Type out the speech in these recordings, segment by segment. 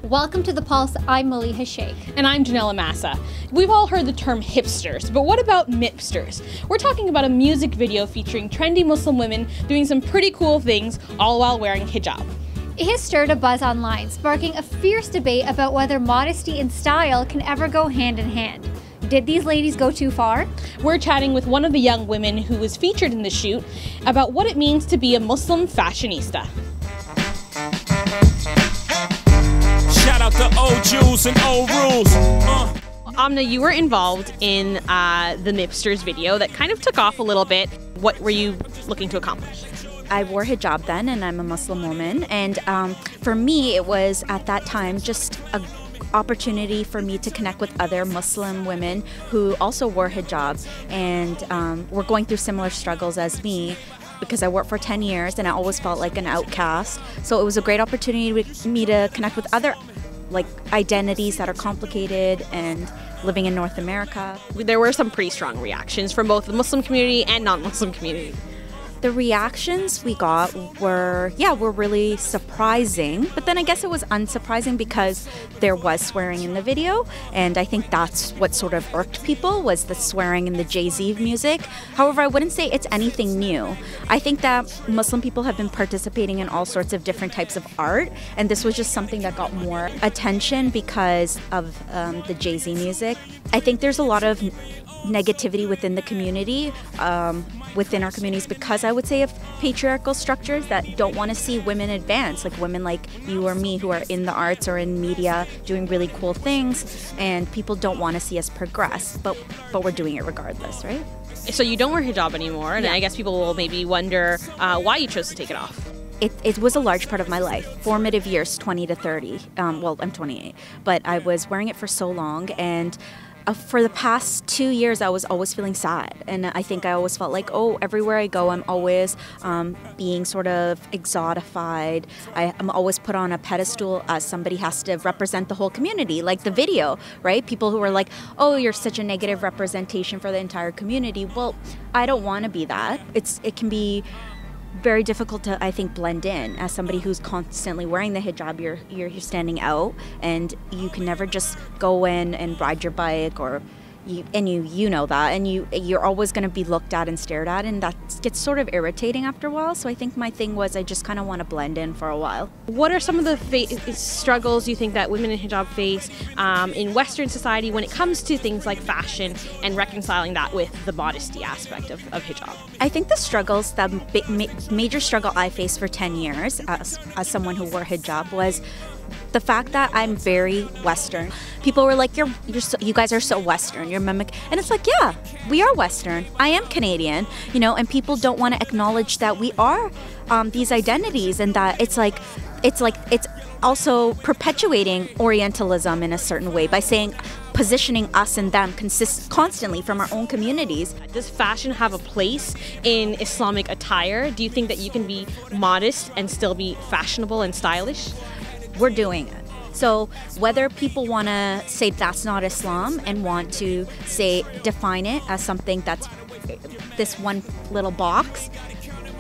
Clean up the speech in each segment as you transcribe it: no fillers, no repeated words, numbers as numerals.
Welcome to The Pulse. I'm Maleeha Sheikh. And I'm Ginella Massa. We've all heard the term hipsters, but what about Mipsters? We're talking about a music video featuring trendy Muslim women doing some pretty cool things, all while wearing hijab. It has stirred a buzz online, sparking a fierce debate about whether modesty and style can ever go hand in hand. Did these ladies go too far? We're chatting with one of the young women who was featured in the shoot about what it means to be a Muslim fashionista. Shout out to old Jews and old rules. Aminah, you were involved in the Mipsters video that kind of took off a little bit. What were you looking to accomplish? I wore hijab then, and I'm a Muslim woman. And for me, it was at that time just an opportunity for me to connect with other Muslim women who also wore hijab and were going through similar struggles as me, because I worked for 10 years and I always felt like an outcast. So it was a great opportunity for me to connect with other identities that are complicated and living in North America. There were some pretty strong reactions from both the Muslim community and non-Muslim community. The reactions we got were really surprising, but then I guess it was unsurprising because there was swearing in the video, and I think that's what sort of irked people, was the swearing in the Jay-Z music. However, I wouldn't say it's anything new. I think that Muslim people have been participating in all sorts of different types of art, and this was just something that got more attention because of the Jay-Z music. I think there's a lot of negativity within the community, within our communities, because I would say of patriarchal structures that don't want to see women advance, like women like you or me who are in the arts or in media doing really cool things, and people don't want to see us progress, but we're doing it regardless, right? So you don't wear hijab anymore, and I guess people will maybe wonder why you chose to take it off. It was a large part of my life, formative years, 20 to 30. Well, I'm 28, but I was wearing it for so long, and for the past 2 years, I was always feeling sad. And I think I always felt like, oh, everywhere I go, I'm always being sort of exotified. I'm always put on a pedestal as somebody has to represent the whole community, like the video, right? People who are like, oh, you're such a negative representation for the entire community. Well, I don't want to be that. It can be very difficult to, I think, blend in. As somebody who's constantly wearing the hijab, you're standing out, and you can never just go in and ride your bike, or you know that, and you're always going to be looked at and stared at, and that gets sort of irritating after a while. So I think my thing was I just kind of want to blend in for a while. What are some of the struggles you think that women in hijab face in Western society when it comes to things like fashion and reconciling that with the modesty aspect of hijab? I think the struggles, the major struggle I faced for 10 years as someone who wore hijab was the fact that I'm very Western. People were like, you guys are so Western, you're mimic. And it's like, yeah, we are Western. I am Canadian, and people don't want to acknowledge that we are these identities, and that it's also perpetuating Orientalism in a certain way by positioning us and them constantly from our own communities. Does fashion have a place in Islamic attire? Do you think that you can be modest and still be fashionable and stylish? We're doing it. So whether people want to say that's not Islam and want to define it as something that's this one little box,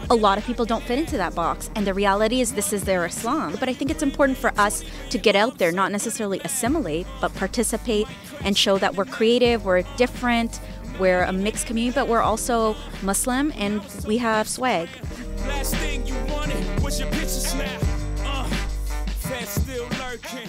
a lot of people don't fit into that box, and the reality is this is their Islam. But I think it's important for us to get out there, not necessarily assimilate, but participate and show that we're creative, we're different, we're a mixed community, but we're also Muslim and we have swag. Last thing you wanted was your picture snap. Still lurking.